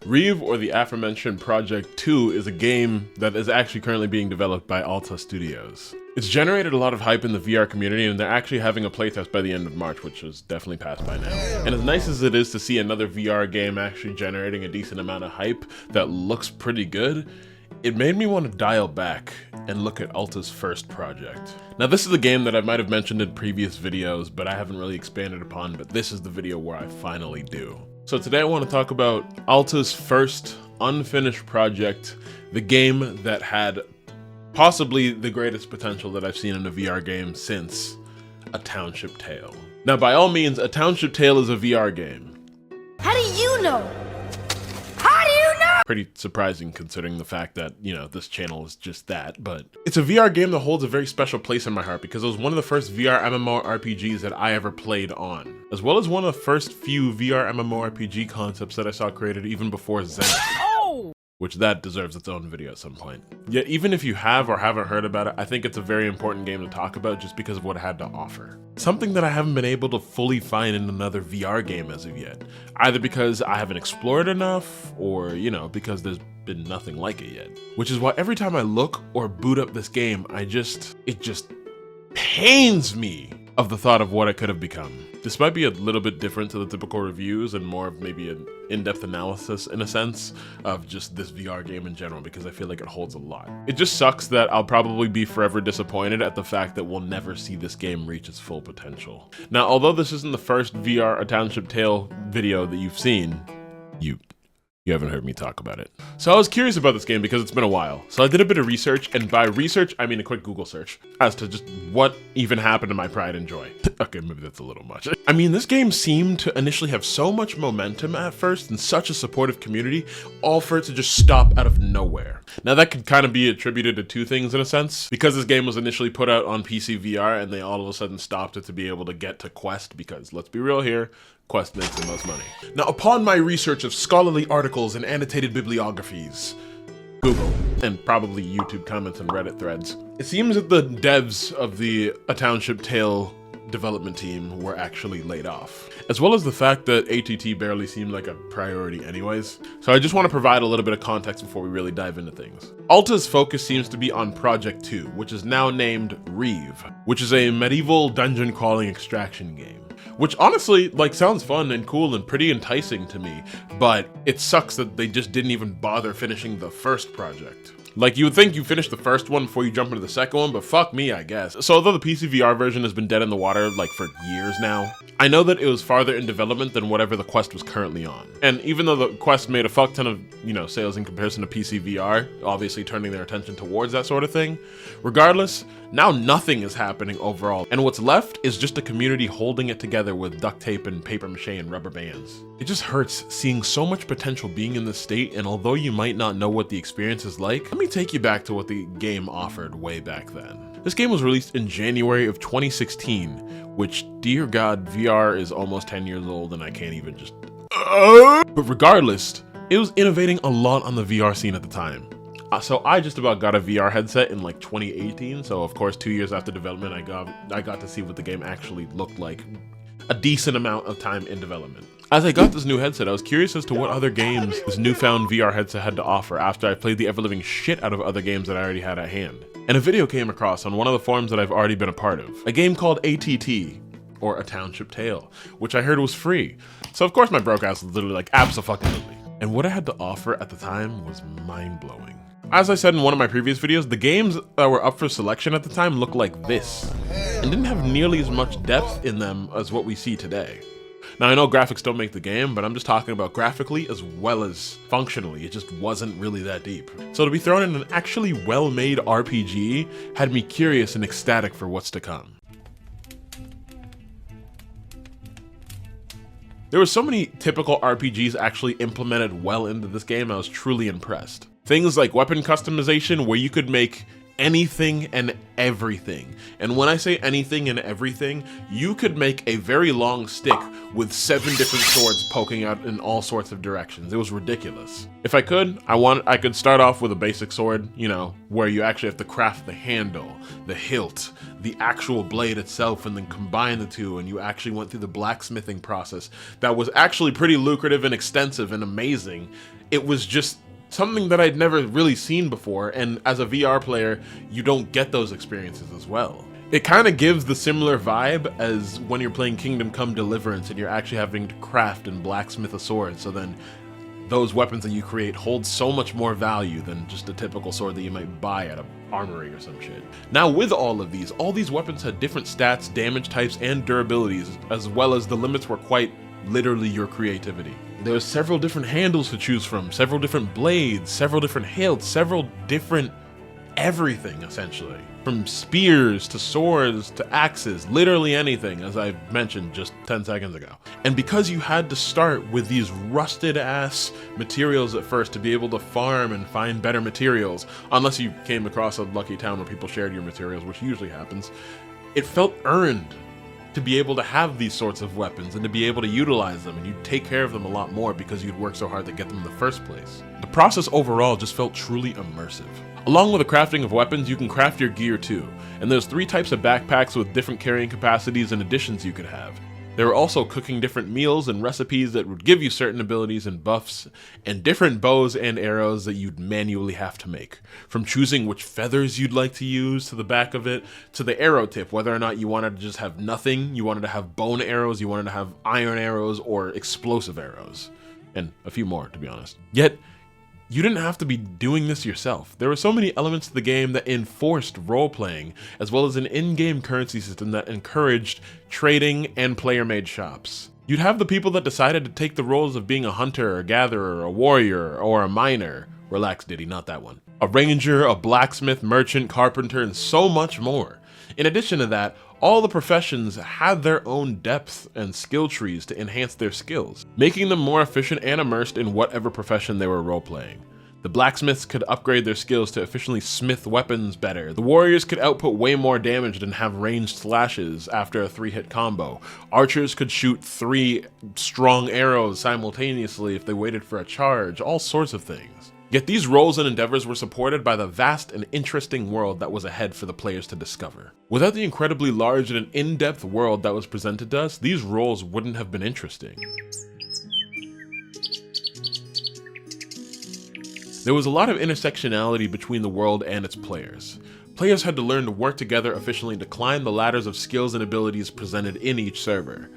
Reeve, or the aforementioned Project 2, is a game that is actually currently being developed by ALTA Studios. It's generated a lot of hype in the VR community, and they're actually having a playtest by the end of March, which is definitely passed by now. And as nice as it is to see another VR game actually generating a decent amount of hype that looks pretty good, it made me want to dial back and look at ALTA's first project. Now this is a game that I might have mentioned in previous videos, but I haven't really expanded upon, but this is the video where I finally do. So today I want to talk about ALTA's first unfinished project, the game that had possibly the greatest potential that I've seen in a VR game since A Township Tale. Now by all means, A Township Tale is a VR game. How do you know? How do you know? Pretty surprising considering the fact that, you know, this channel is just that, but it's a VR game that holds a very special place in my heart because it was one of the first VR MMORPGs that I ever played on, as well as one of the first few VR MMORPG concepts that I saw created even before Zen. Which that deserves its own video at some point. Yet even if you have or haven't heard about it, I think it's a very important game to talk about just because of what it had to offer. Something that I haven't been able to fully find in another VR game as of yet. Either because I haven't explored enough, or, you know, because there's been nothing like it yet. Which is why every time I look or boot up this game, it just pains me of the thought of what it could have become. This might be a little bit different to the typical reviews and more of maybe an in-depth analysis in a sense of just this VR game in general, because I feel like it holds a lot. It just sucks that I'll probably be forever disappointed at the fact that we'll never see this game reach its full potential. Now, although this isn't the first VR A Township Tale video that you've seen, you haven't heard me talk about it. So I was curious about this game because it's been a while. So I did a bit of research, and by research, I mean a quick Google search as to just what even happened to my pride and joy. Okay, maybe that's a little much. I mean, this game seemed to initially have so much momentum at first and such a supportive community, all for it to just stop out of nowhere. Now that could kind of be attributed to two things in a sense. Because this game was initially put out on PC VR and they all of a sudden stopped it to be able to get to Quest, because let's be real here, Quest makes the most money. Now, upon my research of scholarly articles and annotated bibliographies, Google, and probably YouTube comments and Reddit threads, it seems that the devs of the A Township Tale development team were actually laid off, as well as the fact that ATT barely seemed like a priority anyways. So I just want to provide a little bit of context before we really dive into things. ALTA's focus seems to be on Project 2, which is now named Reeve, which is a medieval dungeon crawling extraction game. Which honestly, like, sounds fun and cool and pretty enticing to me, but it sucks that they just didn't even bother finishing the first project. Like, you would think you finished the first one before you jump into the second one, but fuck me, I guess. So although the PC VR version has been dead in the water, like, for years now, I know that it was farther in development than whatever the Quest was currently on. And even though the Quest made a fuck ton of, you know, sales in comparison to PC VR, obviously turning their attention towards that sort of thing, regardless, now nothing is happening overall. And what's left is just a community holding it together with duct tape and paper mache and rubber bands. It just hurts seeing so much potential being in this state, and although you might not know what the experience is like, let me take you back to what the game offered way back then. This game was released in January of 2016, which, dear God, VR is almost 10 years old and I can't even just... But regardless, it was innovating a lot on the VR scene at the time. So I just about got a VR headset in like 2018, so of course 2 years after development I got to see what the game actually looked like a decent amount of time in development. As I got this new headset, I was curious as to what other games this newfound VR headset had to offer after I played the ever-living shit out of other games that I already had at hand. And a video came across on one of the forums that I've already been a part of. A game called ATT, or A Township Tale, which I heard was free. So of course my broke ass was literally like, abso-fucking-lutely. And what it had to offer at the time was mind-blowing. As I said in one of my previous videos, the games that were up for selection at the time looked like this, and didn't have nearly as much depth in them as what we see today. Now I know graphics don't make the game, but I'm just talking about graphically as well as functionally. It just wasn't really that deep. So to be thrown in an actually well-made RPG had me curious and ecstatic for what's to come. There were so many typical RPGs actually implemented well into this game, I was truly impressed. Things like weapon customization, where you could make anything and everything. And when I say anything and everything, you could make a very long stick with 7 different swords poking out in all sorts of directions. It was ridiculous. If I could, I could start off with a basic sword, you know, where you actually have to craft the handle, the hilt, the actual blade itself, and then combine the two, and you actually went through the blacksmithing process that was actually pretty lucrative and extensive and amazing. It was just something that I'd never really seen before, and as a VR player, you don't get those experiences as well. It kind of gives the similar vibe as when you're playing Kingdom Come Deliverance and you're actually having to craft and blacksmith a sword, so then those weapons that you create hold so much more value than just a typical sword that you might buy at an armory or some shit. Now with all these weapons had different stats, damage types, and durabilities, as well as the limits were quite literally your creativity. There were several different handles to choose from, several different blades, several different hilts, several different everything, essentially. From spears to swords to axes, literally anything, as I mentioned just 10 seconds ago. And because you had to start with these rusted ass materials at first to be able to farm and find better materials, unless you came across a lucky town where people shared your materials, which usually happens, it felt earned to be able to have these sorts of weapons and to be able to utilize them, and you'd take care of them a lot more because you'd work so hard to get them in the first place. The process overall just felt truly immersive. Along with the crafting of weapons, you can craft your gear too, and there's 3 types of backpacks with different carrying capacities and additions you could have. There were also cooking different meals and recipes that would give you certain abilities and buffs, and different bows and arrows that you'd manually have to make. From choosing which feathers you'd like to use to the back of it, to the arrow tip, whether or not you wanted to just have nothing, you wanted to have bone arrows, you wanted to have iron arrows, or explosive arrows. And a few more, to be honest. Yet, you didn't have to be doing this yourself. There were so many elements to the game that enforced role-playing, as well as an in-game currency system that encouraged trading and player-made shops. You'd have the people that decided to take the roles of being a hunter, a gatherer, a warrior, or a miner. Relax, Diddy, not that one. A ranger, a blacksmith, merchant, carpenter, and so much more. In addition to that, all the professions had their own depth and skill trees to enhance their skills, making them more efficient and immersed in whatever profession they were role-playing. The blacksmiths could upgrade their skills to efficiently smith weapons better. The warriors could output way more damage than have ranged slashes after a 3-hit combo. Archers could shoot 3 strong arrows simultaneously if they waited for a charge, all sorts of things. Yet these roles and endeavors were supported by the vast and interesting world that was ahead for the players to discover. Without the incredibly large and in-depth world that was presented to us, these roles wouldn't have been interesting. There was a lot of intersectionality between the world and its players. Players had to learn to work together efficiently to climb the ladders of skills and abilities presented in each server.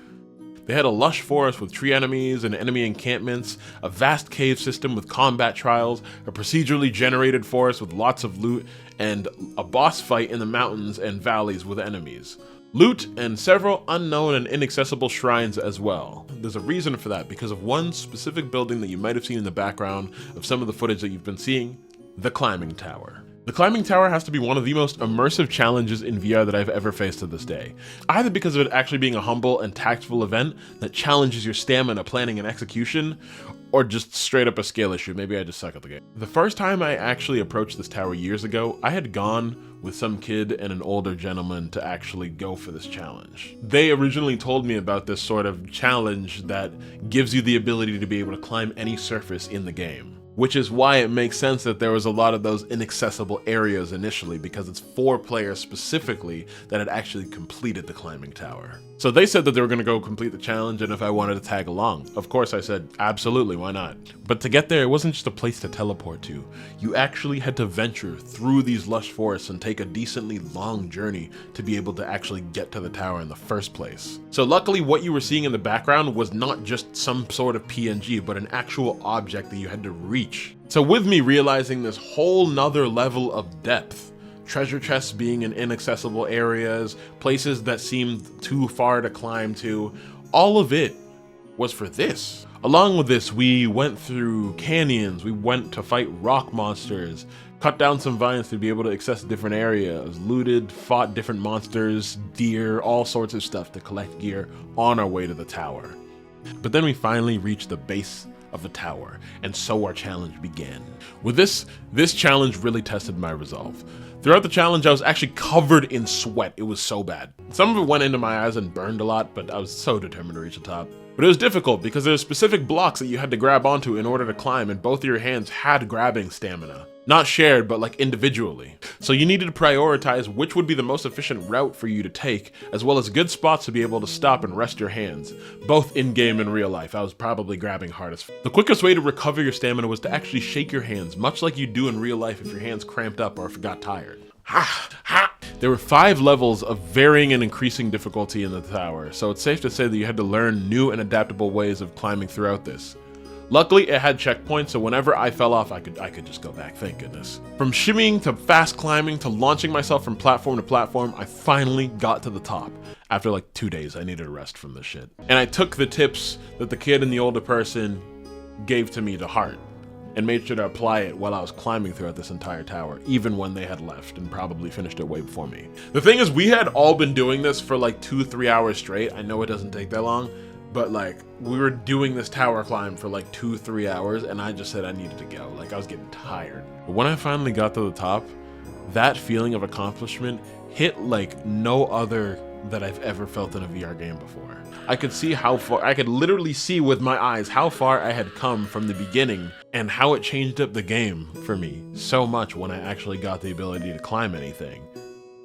They had a lush forest with tree enemies and enemy encampments, a vast cave system with combat trials, a procedurally generated forest with lots of loot, and a boss fight in the mountains and valleys with enemies. Loot and several unknown and inaccessible shrines as well. There's a reason for that, because of one specific building that you might have seen in the background of some of the footage that you've been seeing, the climbing tower. The climbing tower has to be one of the most immersive challenges in VR that I've ever faced to this day. Either because of it actually being a humble and tactful event that challenges your stamina, planning, and execution, or just straight up a scale issue. Maybe I just suck at the game. The first time I actually approached this tower years ago, I had gone with some kid and an older gentleman to actually go for this challenge. They originally told me about this sort of challenge that gives you the ability to be able to climb any surface in the game. Which is why it makes sense that there was a lot of those inaccessible areas initially, because it's 4 players specifically that had actually completed the climbing tower. So they said that they were going to go complete the challenge and if I wanted to tag along. Of course I said, absolutely, why not? But to get there, it wasn't just a place to teleport to. You actually had to venture through these lush forests and take a decently long journey to be able to actually get to the tower in the first place. So luckily what you were seeing in the background was not just some sort of PNG, but an actual object that you had to reach. So with me realizing this whole nother level of depth, treasure chests being in inaccessible areas, places that seemed too far to climb to, all of it was for this. Along with this, we went through canyons, we went to fight rock monsters, cut down some vines to be able to access different areas, looted, fought different monsters, deer, all sorts of stuff to collect gear on our way to the tower. But then we finally reached the base of a tower, and so our challenge began. With this challenge really tested my resolve. Throughout the challenge, I was actually covered in sweat. It was so bad. Some of it went into my eyes and burned a lot, but I was so determined to reach the top. But it was difficult because there were specific blocks that you had to grab onto in order to climb, and both of your hands had grabbing stamina. Not shared, but like individually. So you needed to prioritize which would be the most efficient route for you to take, as well as good spots to be able to stop and rest your hands, both in-game and real life. I was probably grabbing hardest. The quickest way to recover your stamina was to actually shake your hands, much like you do in real life if your hands cramped up or if you got tired. There were 5 levels of varying and increasing difficulty in the tower, so it's safe to say that you had to learn new and adaptable ways of climbing throughout this. Luckily, it had checkpoints, so whenever I fell off, I could just go back, thank goodness. From shimmying to fast climbing to launching myself from platform to platform, I finally got to the top. After like 2 days, I needed a rest from this shit. And I took the tips that the kid and the older person gave to me to heart, and made sure to apply it while I was climbing throughout this entire tower, even when they had left and probably finished it way before me. The thing is, we had all been doing this for like 2-3 hours straight. I know it doesn't take that long, but like we were doing this tower climb for like 2-3 hours, and I just said I needed to go. Like I was getting tired. But when I finally got to the top, that feeling of accomplishment hit like no other that I've ever felt in a VR game before. I could see how far, I could literally see with my eyes how far I had come from the beginning and how it changed up the game for me so much when I actually got the ability to climb anything,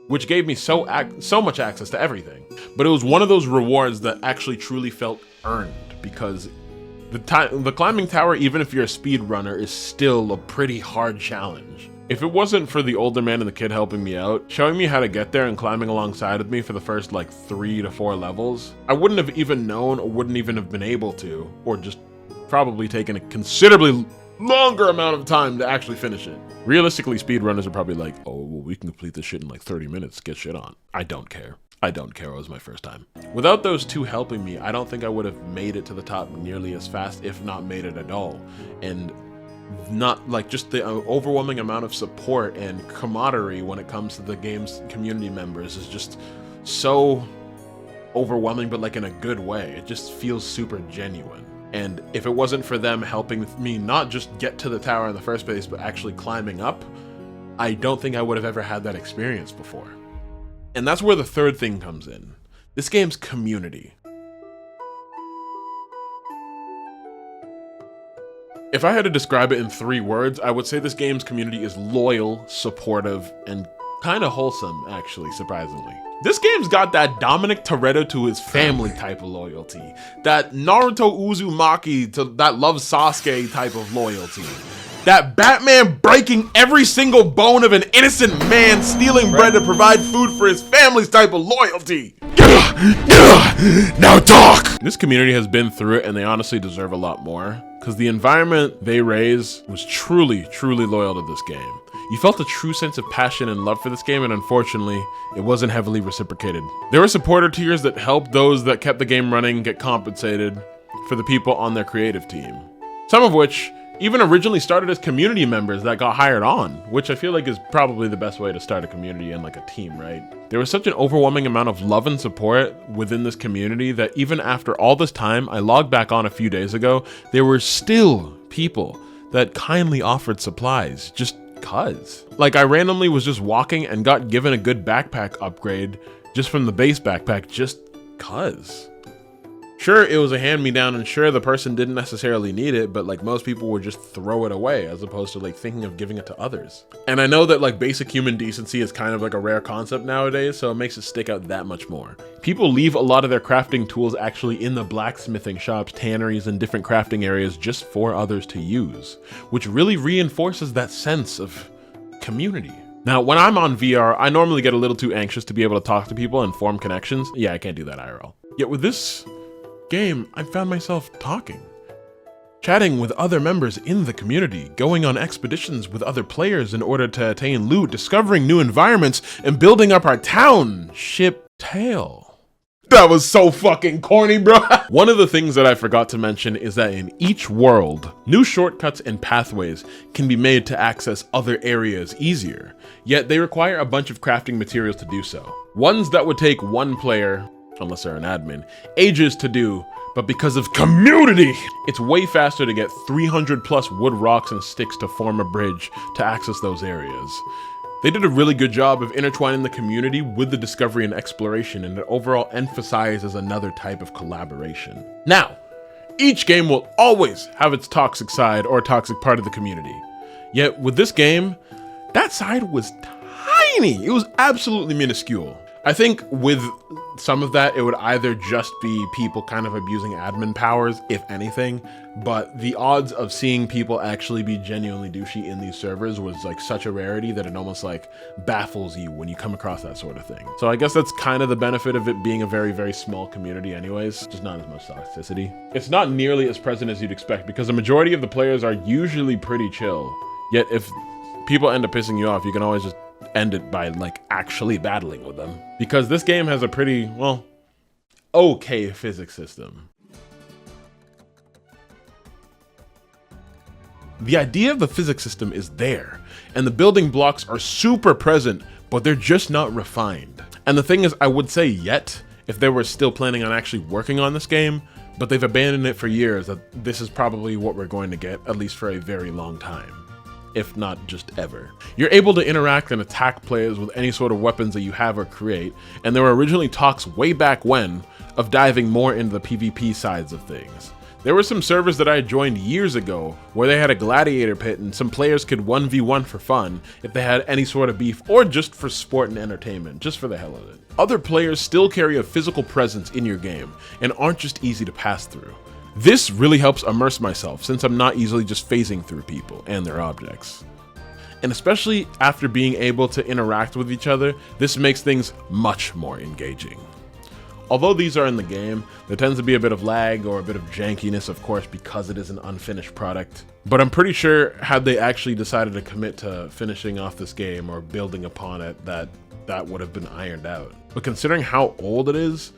which gave me so much access to everything. But it was one of those rewards that actually truly felt earned, because the climbing tower, even if you're a speed runner, is still a pretty hard challenge. If it wasn't for the older man and the kid helping me out, showing me how to get there and climbing alongside of me for the first like 3 to 4 levels, I wouldn't have even known or wouldn't even have been able to, or just probably taken a considerably longer amount of time to actually finish it. Realistically, speedrunners are probably like, oh, well, we can complete this shit in like 30 minutes, get shit on. I don't care. I don't care, it was my first time. Without those two helping me, I don't think I would have made it to the top nearly as fast, if not made it at all. And not like just the overwhelming amount of support and camaraderie when it comes to the game's community members is just so overwhelming, but like in a good way. It just feels super genuine. And if it wasn't for them helping me not just get to the tower in the first place, but actually climbing up, I don't think I would have ever had that experience before. And that's where the third thing comes in. This game's community. If I had to describe it in 3 words, I would say this game's community is loyal, supportive, and kind of wholesome, actually, surprisingly. This game's got that Dominic Toretto to his family type of loyalty, that Naruto Uzumaki to that loves Sasuke type of loyalty, that Batman breaking every single bone of an innocent man stealing bread to provide food for his family's type of loyalty. Now talk! This community has been through it, and they honestly deserve a lot more, because the environment they raise was truly, truly loyal to this game. You felt a true sense of passion and love for this game, and unfortunately, it wasn't heavily reciprocated. There were supporter tiers that helped those that kept the game running get compensated for the people on their creative team. Some of which even originally started as community members that got hired on, which I feel like is probably the best way to start a community and like a team, right? There was such an overwhelming amount of love and support within this community that even after all this time, I logged back on a few days ago, there were still people that kindly offered supplies, just cuz. Like I randomly was just walking and got given a good backpack upgrade just from the base backpack, just cuz. Sure, it was a hand-me-down, and sure, the person didn't necessarily need it, but like most people would just throw it away as opposed to like thinking of giving it to others. And I know that like basic human decency is kind of like a rare concept nowadays, so it makes it stick out that much more. People leave a lot of their crafting tools actually in the blacksmithing shops, tanneries, and different crafting areas just for others to use, which really reinforces that sense of community. Now, when I'm on VR, I normally get a little too anxious to be able to talk to people and form connections. Yeah, I can't do that IRL. Yet with this game, I found myself talking, chatting with other members in the community, going on expeditions with other players in order to attain loot, discovering new environments, and building up our township tale. That was so fucking corny, bro. One of the things that I forgot to mention is that in each world, new shortcuts and pathways can be made to access other areas easier, yet they require a bunch of crafting materials to do so. Ones that would take one player unless they're an admin, ages to do, but because of community, it's way faster to get 300 plus wood, rocks, and sticks to form a bridge to access those areas. They did a really good job of intertwining the community with the discovery and exploration, and it overall emphasizes another type of collaboration. Now, each game will always have its toxic side or toxic part of the community. Yet with this game, that side was tiny. It was absolutely minuscule. I think with some of that, it would either just be people kind of abusing admin powers, if anything, but the odds of seeing people actually be genuinely douchey in these servers was like such a rarity that it almost like baffles you when you come across that sort of thing. So I guess that's kind of the benefit of it being a very, very small community anyways, just not as much toxicity. It's not nearly as present as you'd expect because the majority of the players are usually pretty chill. Yet if people end up pissing you off, you can always just end it by like actually battling with them. Because this game has a pretty, well, okay physics system. The idea of the physics system is there, and the building blocks are super present, but they're just not refined. And the thing is, I would say yet, if they were still planning on actually working on this game, but they've abandoned it for years, that this is probably what we're going to get, at least for a very long time. If not just ever. You're able to interact and attack players with any sort of weapons that you have or create, and there were originally talks way back when of diving more into the PvP sides of things. There were some servers that I joined years ago where they had a gladiator pit and some players could 1v1 for fun if they had any sort of beef or just for sport and entertainment, just for the hell of it. Other players still carry a physical presence in your game and aren't just easy to pass through. This really helps immerse myself since I'm not easily just phasing through people and their objects. And especially after being able to interact with each other, this makes things much more engaging. Although these are in the game, there tends to be a bit of lag or a bit of jankiness, of course, because it is an unfinished product. But I'm pretty sure had they actually decided to commit to finishing off this game or building upon it, that would have been ironed out. But considering how old it is,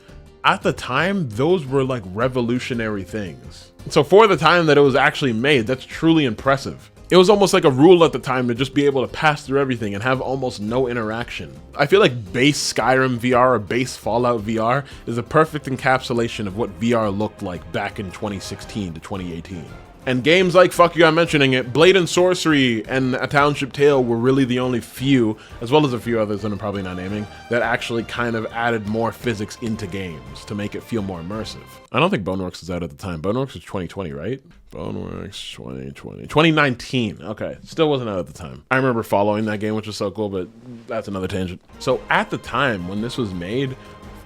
at the time, those were like revolutionary things. So for the time that it was actually made, that's truly impressive. It was almost like a rule at the time to just be able to pass through everything and have almost no interaction. I feel like base Skyrim VR or base Fallout VR is a perfect encapsulation of what VR looked like back in 2016 to 2018. And games like, fuck you, I'm mentioning it, Blade and Sorcery and A Township Tale were really the only few, as well as a few others that I'm probably not naming, that actually kind of added more physics into games to make it feel more immersive. I don't think Boneworks was out at the time. Boneworks was 2020, right? Boneworks 2020. 2019. Okay, still wasn't out at the time. I remember following that game, which was so cool, but that's another tangent. So at the time when this was made,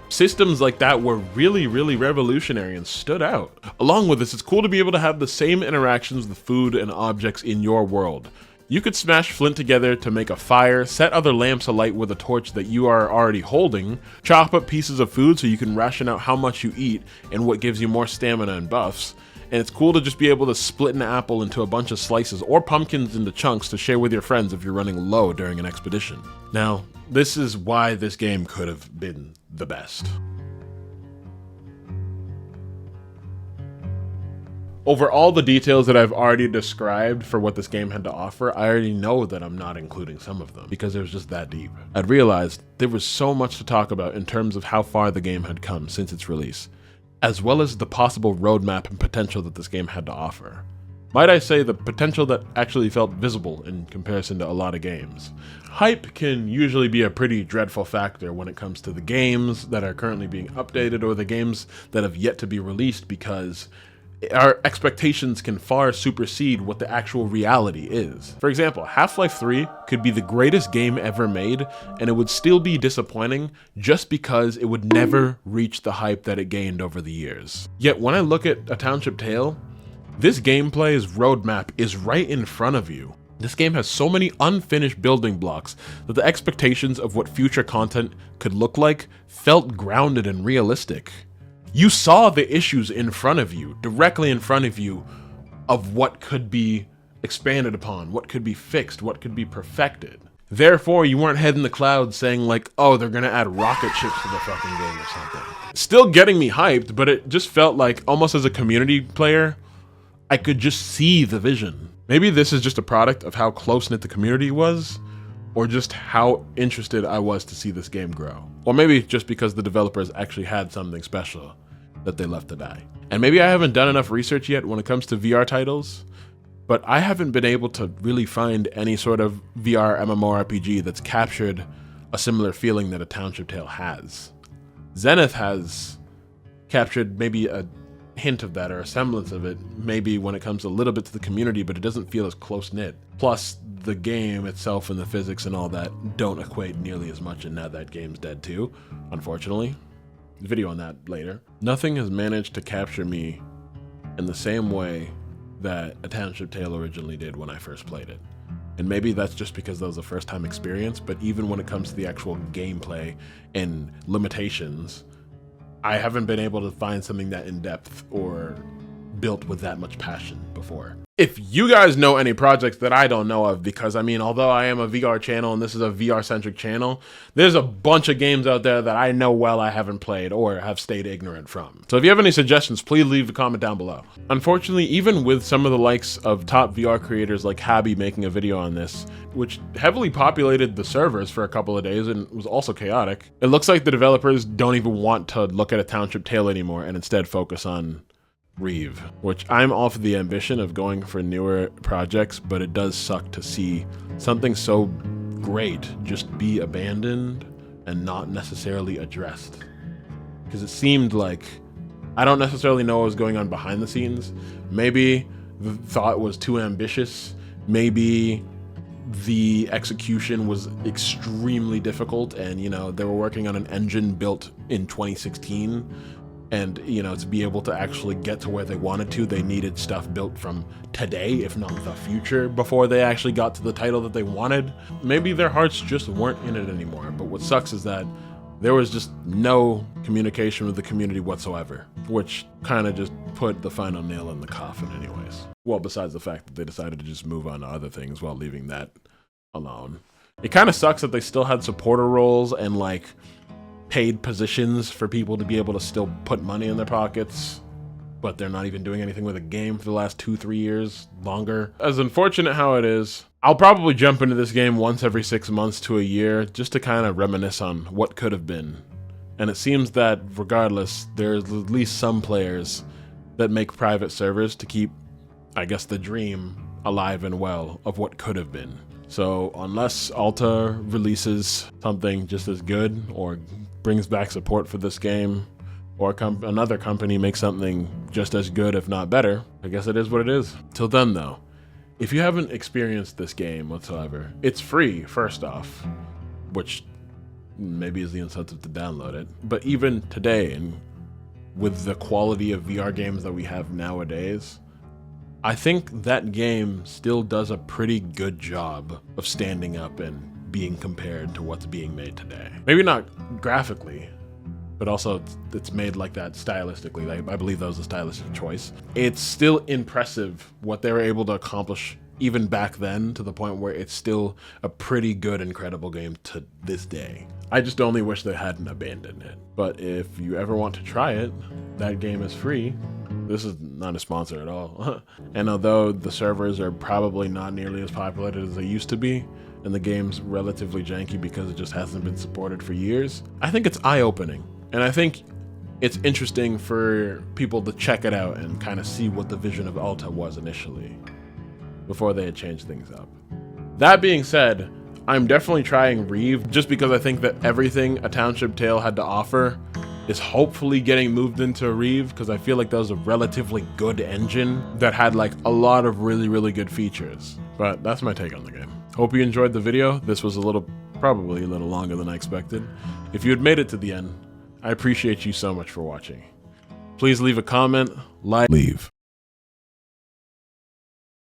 systems like that were really, really revolutionary and stood out. Along with this, it's cool to be able to have the same interactions with food and objects in your world. You could smash flint together to make a fire, set other lamps alight with a torch that you are already holding, chop up pieces of food so you can ration out how much you eat and what gives you more stamina and buffs. And it's cool to just be able to split an apple into a bunch of slices or pumpkins into chunks to share with your friends if you're running low during an expedition. Now, this is why this game could have been the best. Over all the details that I've already described for what this game had to offer, I already know that I'm not including some of them because it was just that deep. I'd realized there was so much to talk about in terms of how far the game had come since its release, as well as the possible roadmap and potential that this game had to offer. Might I say the potential that actually felt visible in comparison to a lot of games. Hype can usually be a pretty dreadful factor when it comes to the games that are currently being updated or the games that have yet to be released because our expectations can far supersede what the actual reality is. For example, Half-Life 3 could be the greatest game ever made and it would still be disappointing just because it would never reach the hype that it gained over the years. Yet when I look at A Township Tale, this gameplay's roadmap is right in front of you. This game has so many unfinished building blocks that the expectations of what future content could look like felt grounded and realistic. You saw the issues in front of you, directly in front of you, of what could be expanded upon, what could be fixed, what could be perfected. Therefore, you weren't head in the clouds saying like, oh, they're gonna add rocket ships to the fucking game or something. Still getting me hyped, but it just felt like, almost as a community player, I could just see the vision. Maybe this is just a product of how close-knit the community was, or just how interested I was to see this game grow. Or maybe just because the developers actually had something special that they left to die. And maybe I haven't done enough research yet when it comes to VR titles, but I haven't been able to really find any sort of VR MMORPG that's captured a similar feeling that a Township Tale has. Zenith has captured maybe a hint of that or a semblance of it, maybe when it comes a little bit to the community, but it doesn't feel as close-knit. Plus, the game itself and the physics and all that don't equate nearly as much, and now that game's dead too, unfortunately. Video on that later. Nothing has managed to capture me in the same way that a Township Tale originally did when I first played it. And maybe that's just because that was a first-time experience, but even when it comes to the actual gameplay and limitations, I haven't been able to find something that in-depth or built with that much passion before. If you guys know any projects that I don't know of, because I mean, although I am a VR channel and this is a VR-centric channel, there's a bunch of games out there that I know well I haven't played or have stayed ignorant from. So if you have any suggestions, please leave a comment down below. Unfortunately, even with some of the likes of top VR creators like Habi making a video on this, which heavily populated the servers for a couple of days and was also chaotic, it looks like the developers don't even want to look at a Township Tale anymore and instead focus on Reeve, which I'm all for the ambition of going for newer projects, but it does suck to see something so great just be abandoned and not necessarily addressed. Because it seemed like, I don't necessarily know what was going on behind the scenes. Maybe the thought was too ambitious. Maybe the execution was extremely difficult and, you know, they were working on an engine built in 2016. And, you know, to be able to actually get to where they wanted to, they needed stuff built from today, if not the future, before they actually got to the title that they wanted. Maybe their hearts just weren't in it anymore. But what sucks is that there was just no communication with the community whatsoever, which kind of just put the final nail in the coffin anyways. Well, besides the fact that they decided to just move on to other things while leaving that alone. It kind of sucks that they still had supporter roles and, like, paid positions for people to be able to still put money in their pockets, but they're not even doing anything with the game for the last 2-3 years longer. As unfortunate how it is, I'll probably jump into this game once every 6 months to a year just to kind of reminisce on what could have been. And it seems that regardless, there's at least some players that make private servers to keep, I guess, the dream alive and well of what could have been. So unless ALTA releases something just as good or brings back support for this game, or another company makes something just as good, if not better, I guess it is what it is. Till then though, if you haven't experienced this game whatsoever, it's free, first off, which maybe is the incentive to download it. But even today, and with the quality of VR games that we have nowadays, I think that game still does a pretty good job of standing up and being compared to what's being made today. Maybe not graphically, but also it's made like that stylistically. I believe that was a stylistic choice. It's still impressive what they were able to accomplish even back then, to the point where it's still a pretty good, incredible game to this day. I just only wish they hadn't abandoned it. But if you ever want to try it, that game is free. This is not a sponsor at all. And although the servers are probably not nearly as populated as they used to be, and the game's relatively janky because it just hasn't been supported for years, I think it's eye-opening. And I think it's interesting for people to check it out and kind of see what the vision of ALTA was initially, before they had changed things up. That being said, I'm definitely trying Reeve just because I think that everything a Township Tale had to offer is hopefully getting moved into Reeve, because I feel like that was a relatively good engine that had like a lot of really, really good features. But that's my take on the game. Hope you enjoyed the video. This was probably a little longer than I expected. If you had made it to the end, I appreciate you so much for watching. Please leave a comment, like, leave.